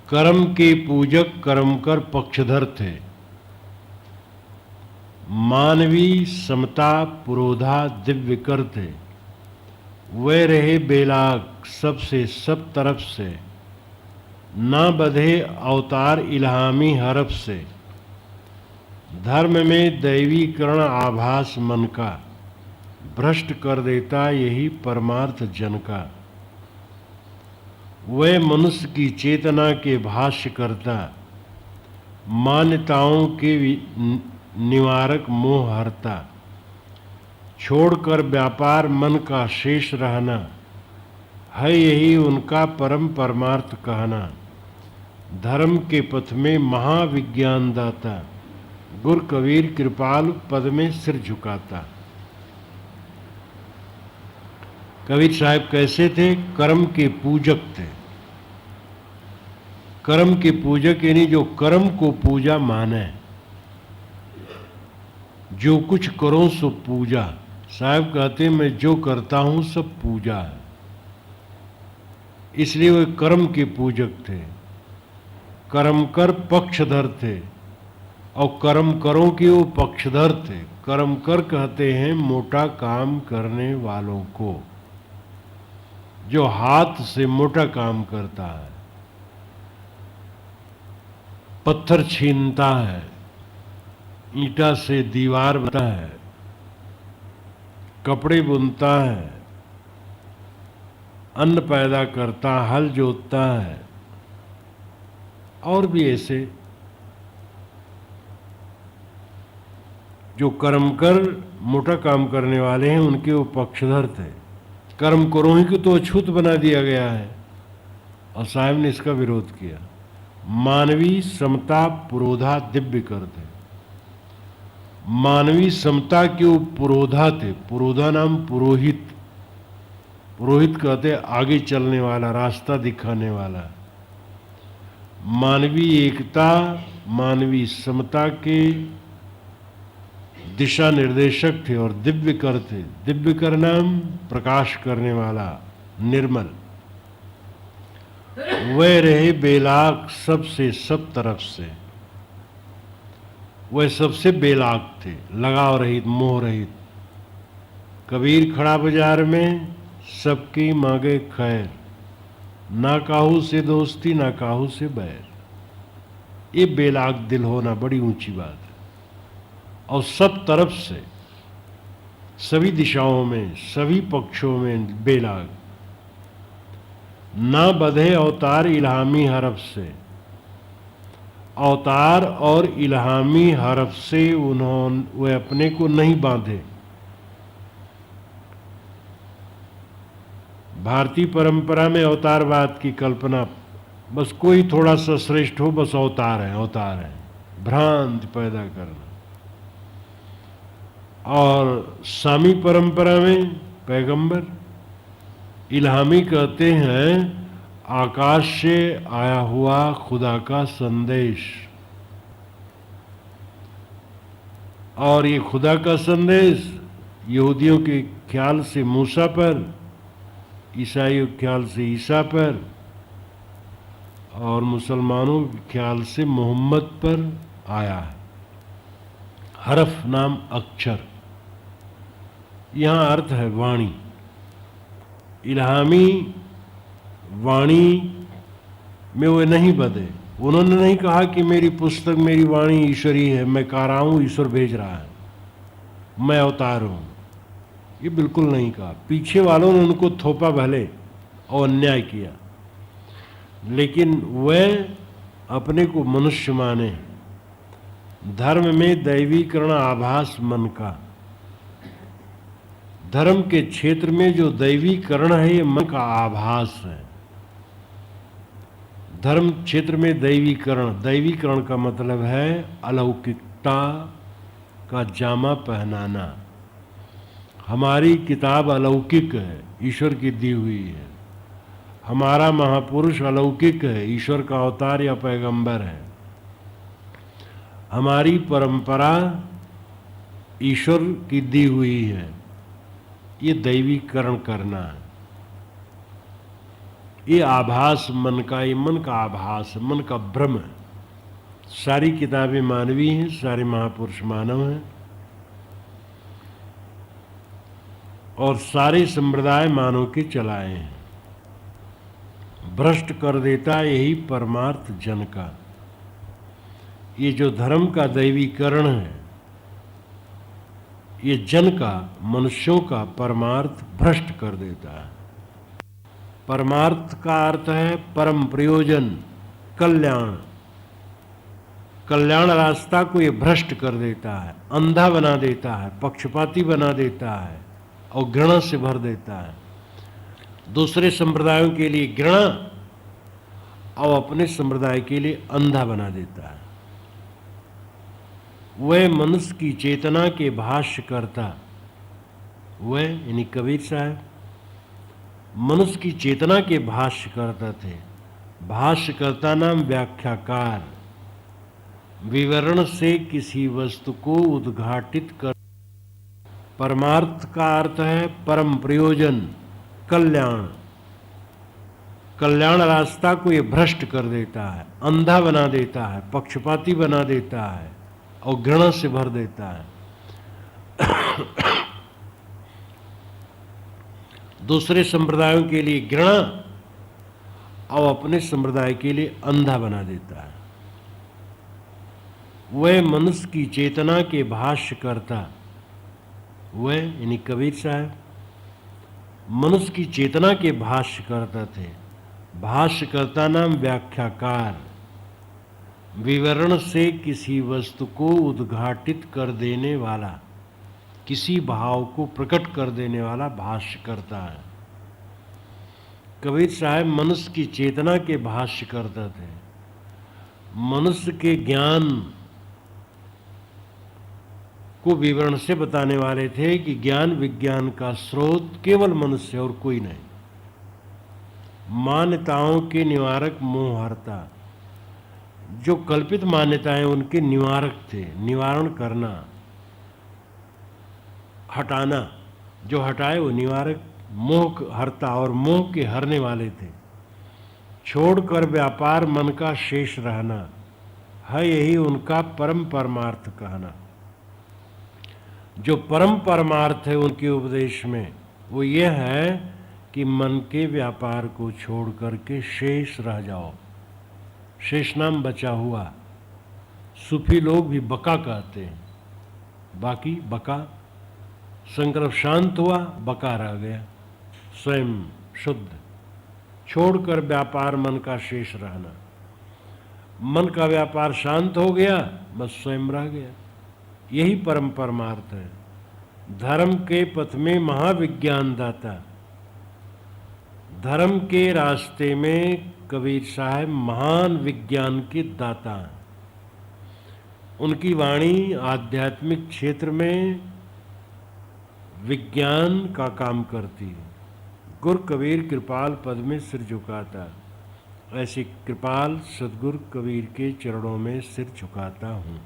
कर्म के पूजक कर्मकर पक्षधर थे। मानवी समता पुरोधा दिव्यकर थे। वे रहे बेलाग सबसे सब तरफ से, न बधे अवतार इल्हामी हरफ से। धर्म में दैवीकरण आभास मन का, भ्रष्ट कर देता यही परमार्थ जन का। वे मनुष्य की चेतना के भाष्य करता, मान्यताओं के निवारक मोह हरता। छोड़कर व्यापार मन का शेष रहना, है यही उनका परम परमार्थ कहना। धर्म के पथ में महाविज्ञान दाता, गुरु कबीर कृपालु पद में सिर झुकाता। कबीर साहब कैसे थे? कर्म के पूजक थे। कर्म के पूजक यानी जो कर्म को पूजा माने, जो कुछ करो सो पूजा। साहब कहते मैं जो करता हूं सब पूजा है, इसलिए वे कर्म के पूजक थे। कर्मकर पक्षधर थे और कर्म करों के वो पक्षधर थे। कर्मकर कहते हैं मोटा काम करने वालों को, जो हाथ से मोटा काम करता है, पत्थर छीनता है, ईंटा से दीवार बनता है, कपड़े बुनता है, अन्न पैदा करता, हल जोतता है, और भी ऐसे जो कर्म कर मोटा काम करने वाले हैं, उनके वो पक्षधर थे। कर्म करोही को तो अछूत बना दिया गया है और साहब ने इसका विरोध किया। मानवी समता पुरोधा दिव्य कर थे। मानवी समता के वो पुरोधा थे। पुरोधा नाम पुरोहित। पुरोहित कहते आगे चलने वाला, रास्ता दिखाने वाला। मानवीय एकता, मानवीय समता के दिशा निर्देशक थे और दिव्य कर थे। दिव्य कर नाम प्रकाश करने वाला, निर्मल। वह रहे बेलाग सबसे सब तरफ से। वह सबसे बेलाग थे, लगाव रहित, मोह रहित। कबीर खड़ा बाजार में सबकी मांगे खैर, ना काहू से दोस्ती ना काहू से बैर। ये बेलाग दिल होना बड़ी ऊंची बात है। और सब तरफ से, सभी दिशाओं में, सभी पक्षों में बेलाग। ना बधे अवतार इल्हामी हरफ से। अवतार और इल्हामी हरफ से वे अपने को नहीं बांधे। भारतीय परंपरा में अवतारवाद की कल्पना, बस कोई थोड़ा सा श्रेष्ठ हो बस अवतार है, अवतार है, भ्रांति पैदा करना। और सामी परंपरा में पैगंबर, इल्हामी कहते हैं आकाश से आया हुआ खुदा का संदेश। और ये खुदा का संदेश यहूदियों के ख्याल से मूसा पर, ईसाइयों के ख्याल से ईसा पर, और मुसलमानों के ख्याल से मोहम्मद पर आया है। हरफ नाम अक्षर, यहाँ अर्थ है वाणी। इल्हामी वाणी में वे नहीं बधे। उन्होंने नहीं कहा कि मेरी पुस्तक, मेरी वाणी ईश्वरी है, मैं कह रहा हूँ ईश्वर भेज रहा है, मैं अवतार हूँ। ये बिल्कुल नहीं कहा। पीछे वालों ने उनको थोपा भले और अन्याय किया, लेकिन वह अपने को मनुष्य माने। धर्म में दैवीकरण आभास मन का। धर्म के क्षेत्र में जो दैवीकरण है ये मन का आभास है। धर्म क्षेत्र में दैवीकरण, दैवीकरण का मतलब है अलौकिकता का जामा पहनाना। हमारी किताब अलौकिक है, ईश्वर की दी हुई है। हमारा महापुरुष अलौकिक है, ईश्वर का अवतार या पैगंबर है। हमारी परंपरा ईश्वर की दी हुई है। ये दैवीकरण करना है। ये आभास मन का, ये मन का आभास, मन का भ्रम है। सारी किताबें मानवी हैं, सारे महापुरुष मानव हैं, और सारे संप्रदाय मानव के चलाए हैं। भ्रष्ट कर देता यही परमार्थ जन का। ये जो धर्म का दैवीकरण है, ये जन का, मनुष्यों का परमार्थ भ्रष्ट कर देता है। परमार्थ का अर्थ है परम प्रयोजन, कल्याण। कल्याण रास्ता को ये भ्रष्ट कर देता है, अंधा बना देता है, पक्षपाती बना देता है और घृणा से भर देता है। दूसरे संप्रदायों के लिए घृणा और अपने संप्रदाय के लिए अंधा बना देता है। वह मनुष्य की चेतना के भाष्यकर्ता, वह यानी कबीर साहब मनुष्य की चेतना के भाष्यकर्ता थे। भाष्यकर्ता नाम व्याख्याकार, विवरण से किसी वस्तु को उद्घाटित कर। परमार्थ का अर्थ है परम प्रयोजन, कल्याण। कल्याण रास्ता को ये भ्रष्ट कर देता है, अंधा बना देता है, पक्षपाती बना देता है और घृणा से भर देता है। दूसरे संप्रदायों के लिए घृणा और अपने संप्रदाय के लिए अंधा बना देता है। वह मनुष्य की चेतना के भाष्यकर्ता, वह यानी कबीर साहब मनुष्य की चेतना के भाष्यकर्ता थे। भाष्यकर्ता नाम व्याख्याकार, विवरण से किसी वस्तु को उद्घाटित कर देने वाला, किसी भाव को प्रकट कर देने वाला भाष्यकर्ता है। कबीर साहब मनुष्य की चेतना के भाष्यकर्ता थे। मनुष्य के ज्ञान को विवरण से बताने वाले थे कि ज्ञान विज्ञान का स्रोत केवल मनुष्य और कोई नहीं। मान्यताओं के निवारक मोहहर्ता, जो कल्पित मान्यताएं उनके निवारक थे, निवारण करना, हटाना, जो हटाए वो निवारक, मोह हरता और मोह के हरने वाले थे। छोड़कर व्यापार मन का शेष रहना है यही उनका परम परमार्थ कहना। जो परम परमार्थ है उनके उपदेश में वो ये है कि मन के व्यापार को छोड़ करके शेष रह जाओ। शेष नाम बचा हुआ, सूफी लोग भी बका कहते हैं। बाकी बका, संकल्प शांत हुआ, बका रह गया, स्वयं शुद्ध। छोड़कर व्यापार मन का शेष रहना, मन का व्यापार शांत हो गया, बस स्वयं रह गया। यही परम परमार्थ है। धर्म के पथ में महाविज्ञान दाता, धर्म के रास्ते में कबीर साहब महान विज्ञान के दाता हैं। उनकी वाणी आध्यात्मिक क्षेत्र में विज्ञान का काम करती है। गुरु कबीर कृपाल पद में सिर झुकाता, ऐसे कृपाल सदगुरु कबीर के चरणों में सिर झुकाता हूँ।